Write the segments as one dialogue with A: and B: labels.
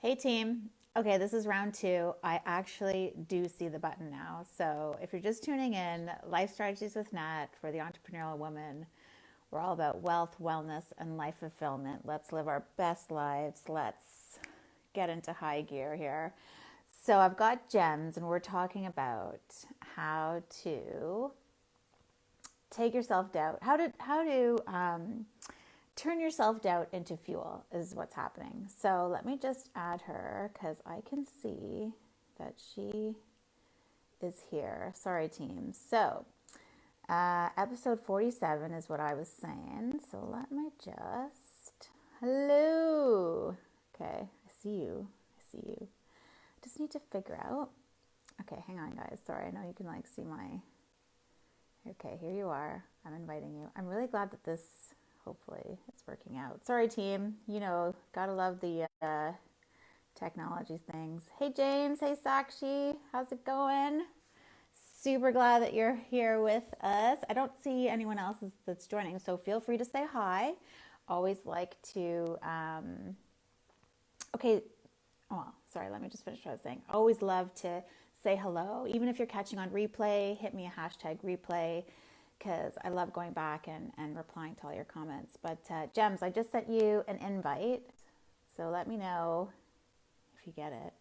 A: Hey team. Okay, this is round two. I actually do see the button now. So if you're just tuning in, Life Strategies with Nat for the entrepreneurial woman. We're all about wealth, wellness, and life fulfillment. Let's live our best lives. Let's get into high gear here. So I've got gems, and we're talking about how to take your self doubt, how to turn your self doubt into fuel is what's happening. So let me just add her because I can see that she is here. Sorry, team. So episode 47 is what I was saying. So let me just. Hello. Okay, I see you. I see you. Just need to figure out. Okay, hang on, guys. Sorry, I know you can see my. Okay, here you are. I'm inviting you. I'm really glad that this. Hopefully it's working out. Sorry, team. Gotta love the technology things. Hey, James. Hey, Sakshi. How's it going? Super glad that you're here with us. I don't see anyone else that's joining, so feel free to say hi. Always like to. Okay. Oh, sorry. Let me just finish what I was saying. Always love to say hello. Even if you're catching on replay, hit me a hashtag replay because I love going back and replying to all your comments. But Gems, I just sent you an invite, so let me know if you get it.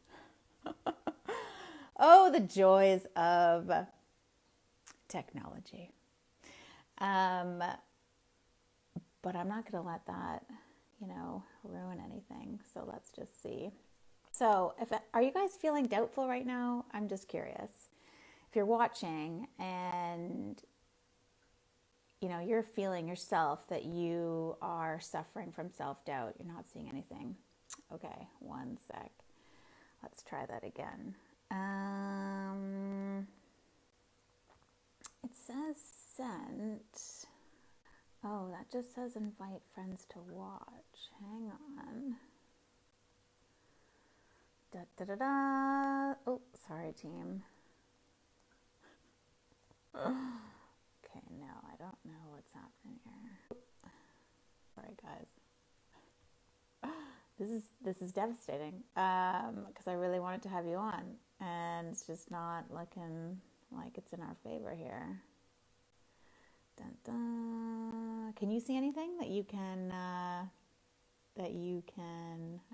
A: Oh, the joys of technology. But I'm not going to let that, ruin anything. So let's just see. So are you guys feeling doubtful right now? I'm just curious. If you're watching and you're feeling yourself that you are suffering from self-doubt, you're not seeing anything. Okay, one sec. Let's try that again. It says sent. Oh, that just says invite friends to watch. Hang on. Da da da da. Oh, sorry, team. Okay, no, I don't know what's happening here. Sorry, guys. This is devastating because I really wanted to have you on, and it's just not looking like it's in our favor here. Dun, dun. Can you see anything that you can? I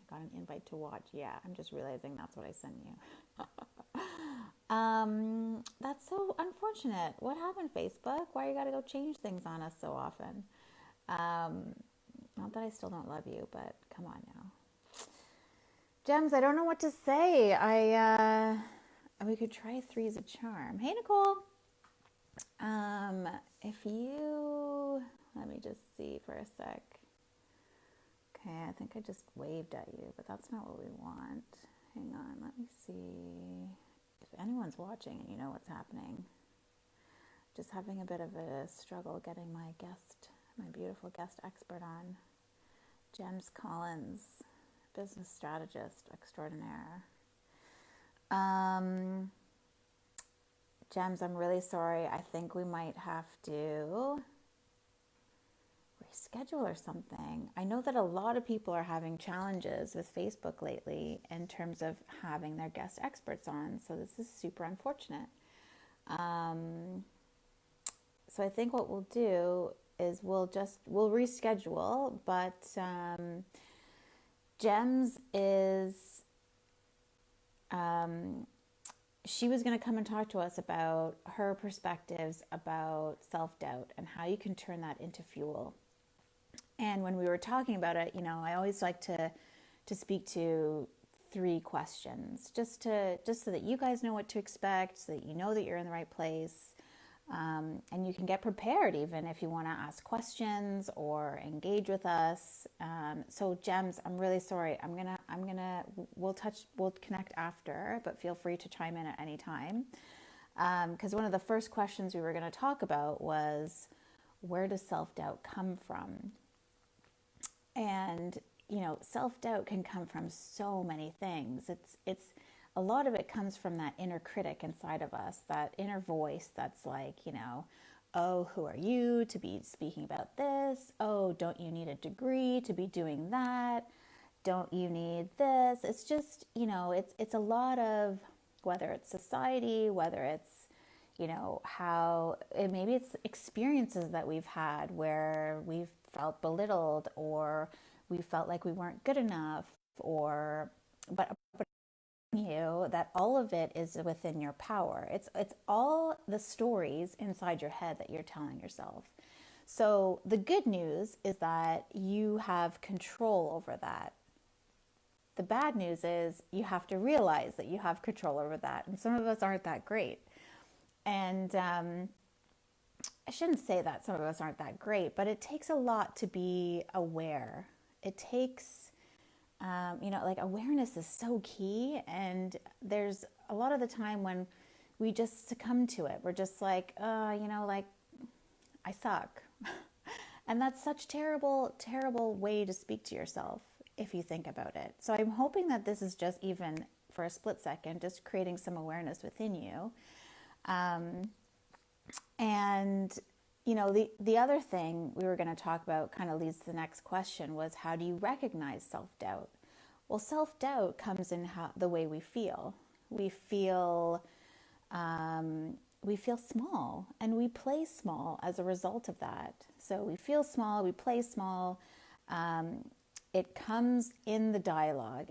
A: got an invite to watch. Yeah, I'm just realizing that's what I sent you. That's so unfortunate. What happened, Facebook? Why you gotta go change things on us so often? Not that I still don't love you, but come on now. Gems, I don't know what to say. We could try three's a charm. Hey, Nicole. Let me just see for a sec. Okay, I think I just waved at you, but that's not what we want. Hang on, let me see if anyone's watching and you know what's happening. Just having a bit of a struggle getting my beautiful guest expert on. Gems Collins, Business Strategist extraordinaire. Gems, I'm really sorry. I think we might have to reschedule or something. I know that a lot of people are having challenges with Facebook lately in terms of having their guest experts on. So this is super unfortunate. So I think what we'll do is we'll reschedule, but Gems is she was going to come and talk to us about her perspectives about self-doubt and how you can turn that into fuel. And when we were talking about it, I always like to speak to 3 questions just so that you guys know what to expect, so that you know that you're in the right place. And you can get prepared even if you want to ask questions or engage with us. So Gems, I'm really sorry. We'll connect after, but feel free to chime in at any time. Because one of the first questions we were going to talk about was, where does self-doubt come from? And, self-doubt can come from so many things. It's a lot of it comes from that inner critic inside of us, that inner voice that's like, oh, who are you to be speaking about this? Oh, don't you need a degree to be doing that? don't you need this? It's just, it's a lot of, whether it's society, whether it's, how maybe it's experiences that we've had where we've felt belittled, or we felt like we weren't good enough, or but you that all of it is within your power. It's all the stories inside your head that you're telling yourself. So the good news is that you have control over that. The bad news is you have to realize that you have control over that. And some of us aren't that great. And I shouldn't say that some of us aren't that great, but it takes a lot to be aware. It takes, like awareness is so key. And there's a lot of the time when we just succumb to it. We're just like, like I suck. And that's such terrible, terrible way to speak to yourself if you think about it. So I'm hoping that this is just, even for a split second, just creating some awareness within you. And, the other thing we were going to talk about kind of leads to the next question was, how do you recognize self-doubt? Well, self-doubt comes in the way we feel. We feel small, and we play small as a result of that. So we feel small, we play small. It comes in the dialogue.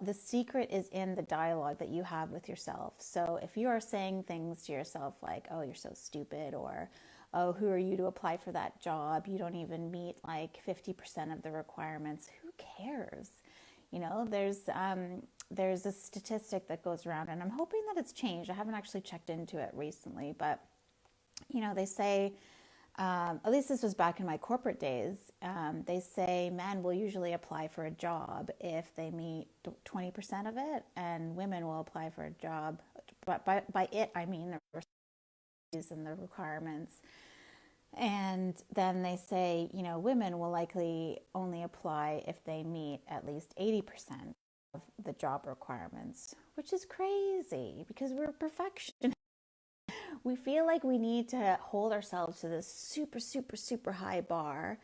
A: The secret is in the dialogue that you have with yourself. So if you are saying things to yourself like, "Oh, you're so stupid," or "Oh, who are you to apply for that job? You don't even meet like 50% of the requirements." Who cares? There's a statistic that goes around, and I'm hoping that it's changed. I haven't actually checked into it recently, but they say, at least this was back in my corporate days, they say men will usually apply for a job if they meet 20% of it, and women will apply for a job. But by it, I mean the responsibilities and the requirements. And then they say, women will likely only apply if they meet at least 80% of the job requirements, which is crazy because we're perfection. We feel like we need to hold ourselves to this super, super, super high bar.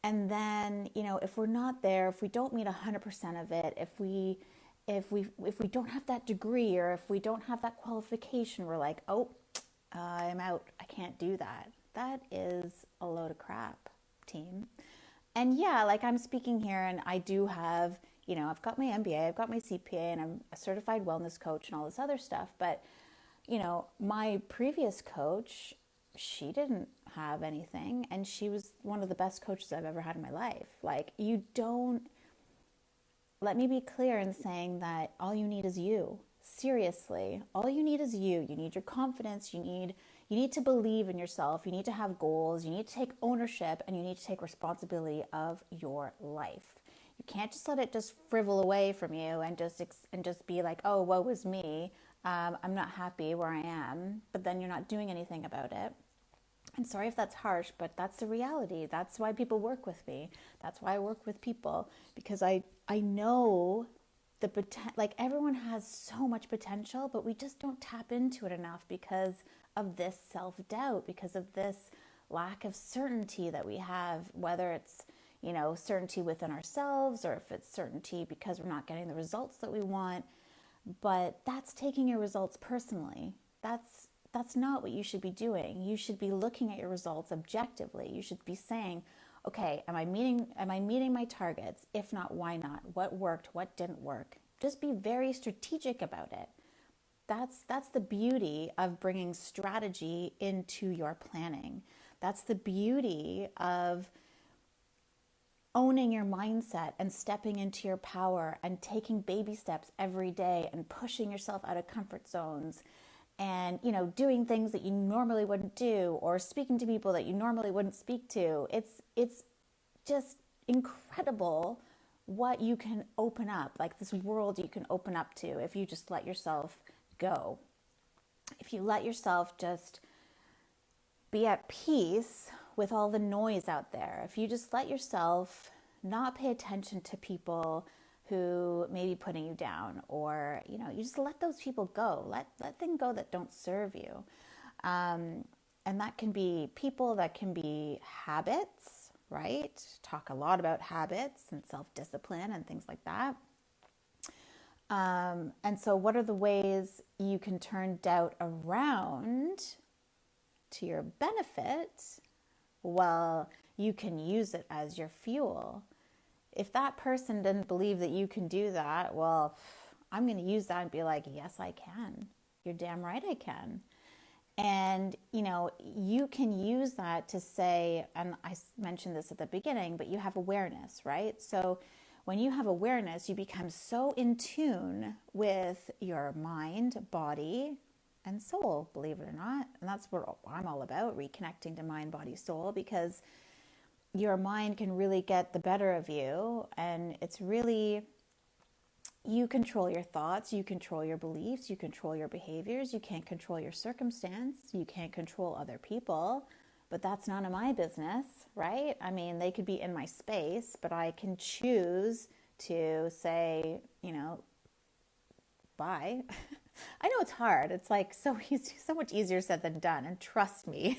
A: And then, if we're not there, if we don't meet 100% of it, if we don't have that degree, or if we don't have that qualification, we're like, "Oh, I'm out. I can't do that." That is a load of crap, team. And yeah, like I'm speaking here, and I do have, I've got my MBA, I've got my CPA, and I'm a certified wellness coach and all this other stuff. But, my previous coach, she didn't have anything, and she was one of the best coaches I've ever had in my life. Like, let me be clear in saying that all you need is you. Seriously, all you need is you. You need your confidence. You need to believe in yourself. You need to have goals. You need to take ownership, and you need to take responsibility of your life. You can't just let it just frivel away from you and just be like, "Oh, woe is me. I'm not happy where I am," but then you're not doing anything about it. And sorry if that's harsh, but that's the reality. That's why people work with me. That's why I work with people, because I know like everyone has so much potential, but we just don't tap into it enough because of this self-doubt, because of this lack of certainty that we have, whether it's, certainty within ourselves, or if it's certainty because we're not getting the results that we want. But that's taking your results personally. That's not what you should be doing. You should be looking at your results objectively. You should be saying, "Okay, am I meeting my targets? If not, why not? What worked? What didn't work?" Just be very strategic about it. That's the beauty of bringing strategy into your planning. That's the beauty of owning your mindset and stepping into your power and taking baby steps every day and pushing yourself out of comfort zones, and doing things that you normally wouldn't do, or speaking to people that you normally wouldn't speak to. It's just incredible what you can open up, like this world you can open up to, if you just let yourself go. If you let yourself just be at peace with all the noise out there, if you just let yourself not pay attention to people who may be putting you down, or you just let those people go, let them go that don't serve you, and that can be people, that can be habits, right? Talk a lot about habits and self-discipline and things like that. And so what are the ways you can turn doubt around to your benefit? Well, you can use it as your fuel. If that person didn't believe that you can do that, well, I'm going to use that and be like, yes, I can. You're damn right I can. And, you can use that to say, and I mentioned this at the beginning, but you have awareness, right? So when you have awareness, you become so in tune with your mind, body, and soul, believe it or not. And that's what I'm all about, reconnecting to mind, body, soul, because your mind can really get the better of you. And it's really, you control your thoughts, you control your beliefs, you control your behaviors. You can't control your circumstance. You can't control other people, but that's none of my business, right? I mean, they could be in my space, but I can choose to say, bye. I know it's hard. It's like so easy, so much easier said than done. And trust me,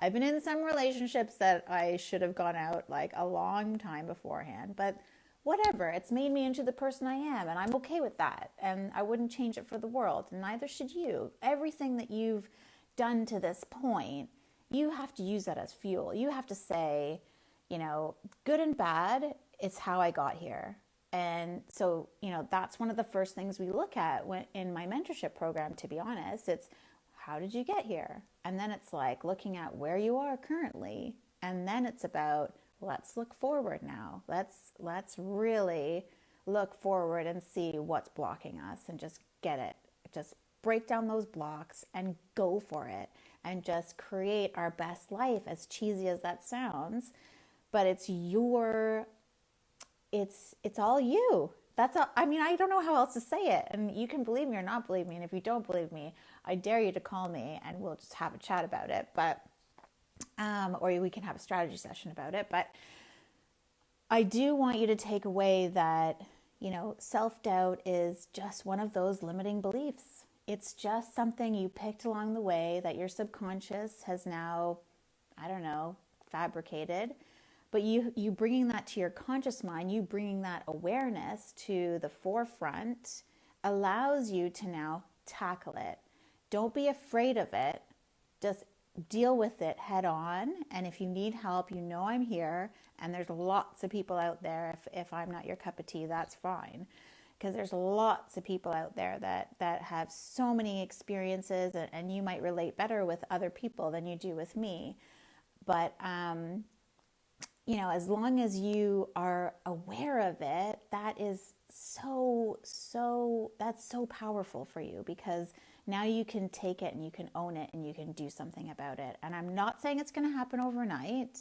A: I've been in some relationships that I should have gone out like a long time beforehand, but whatever, it's made me into the person I am, and I'm okay with that. And I wouldn't change it for the world, and neither should you. Everything that you've done to this point, you have to use that as fuel. You have to say, good and bad, it's how I got here. And so, that's one of the first things we look at when in my mentorship program, to be honest. It's how did you get here? And then it's like looking at where you are currently. And then it's about, let's look forward now. Let's really look forward and see what's blocking us and just get it. Just break down those blocks and go for it and just create our best life, as cheesy as that sounds. But it's all you. That's all. I mean, I don't know how else to say it. And you can believe me or not believe me. And if you don't believe me, I dare you to call me and we'll just have a chat about it. But, or we can have a strategy session about it. But I do want you to take away that, self-doubt is just one of those limiting beliefs. It's just something you picked along the way that your subconscious has now, fabricated. But you bringing that to your conscious mind, you bringing that awareness to the forefront allows you to now tackle it. Don't be afraid of it. Just deal with it head on. And if you need help, I'm here. And there's lots of people out there. If I'm not your cup of tea, that's fine. Because there's lots of people out there that have so many experiences, and you might relate better with other people than you do with me. But, as long as you are aware of it, that is that's so powerful for you, because now you can take it and you can own it and you can do something about it. And I'm not saying it's going to happen overnight.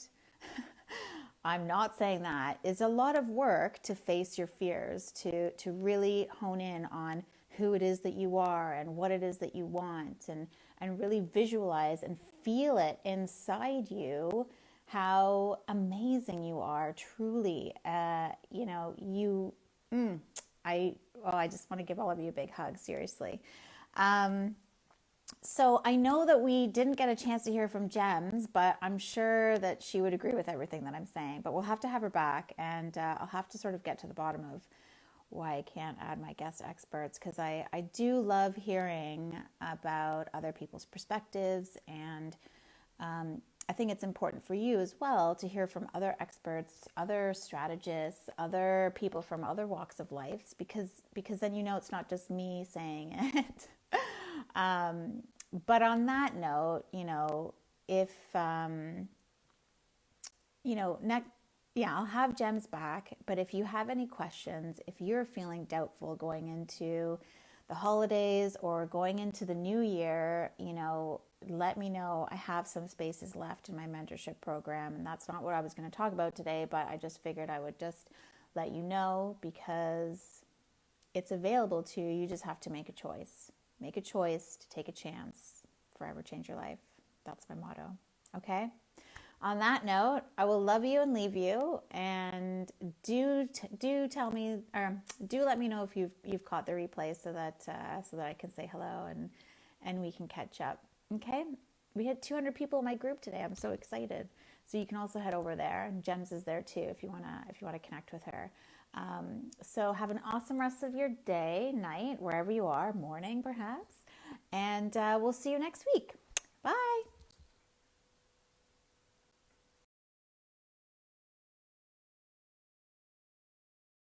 A: I'm not saying that. It's a lot of work to face your fears, to really hone in on who it is that you are and what it is that you want, and really visualize and feel it inside you how amazing you are, truly. I just want to give all of you a big hug, seriously. So I know that we didn't get a chance to hear from Gems, but I'm sure that she would agree with everything that I'm saying. But we'll have to have her back, and I'll have to sort of get to the bottom of why I can't add my guest experts, because I do love hearing about other people's perspectives, and I think it's important for you as well to hear from other experts, other strategists, other people from other walks of life, because then it's not just me saying it. But on that note, if I'll have Gems back. But if you have any questions, if you're feeling doubtful going into the holidays or going into the new year, let me know. I have some spaces left in my mentorship program, and that's not what I was going to talk about today, but I just figured I would just let you know, because it's available to you. You just have to make a choice. Make a choice to take a chance, forever change your life. That's my motto. Okay? On that note, I will love you and leave you, and do tell me, or do let me know if you've caught the replay, so that I can say hello and we can catch up. Okay? We had 200 people in my group today. I'm so excited. So you can also head over there, and Gems is there too if you wanna connect with her. So have an awesome rest of your day, night, wherever you are, morning perhaps, and we'll see you next week.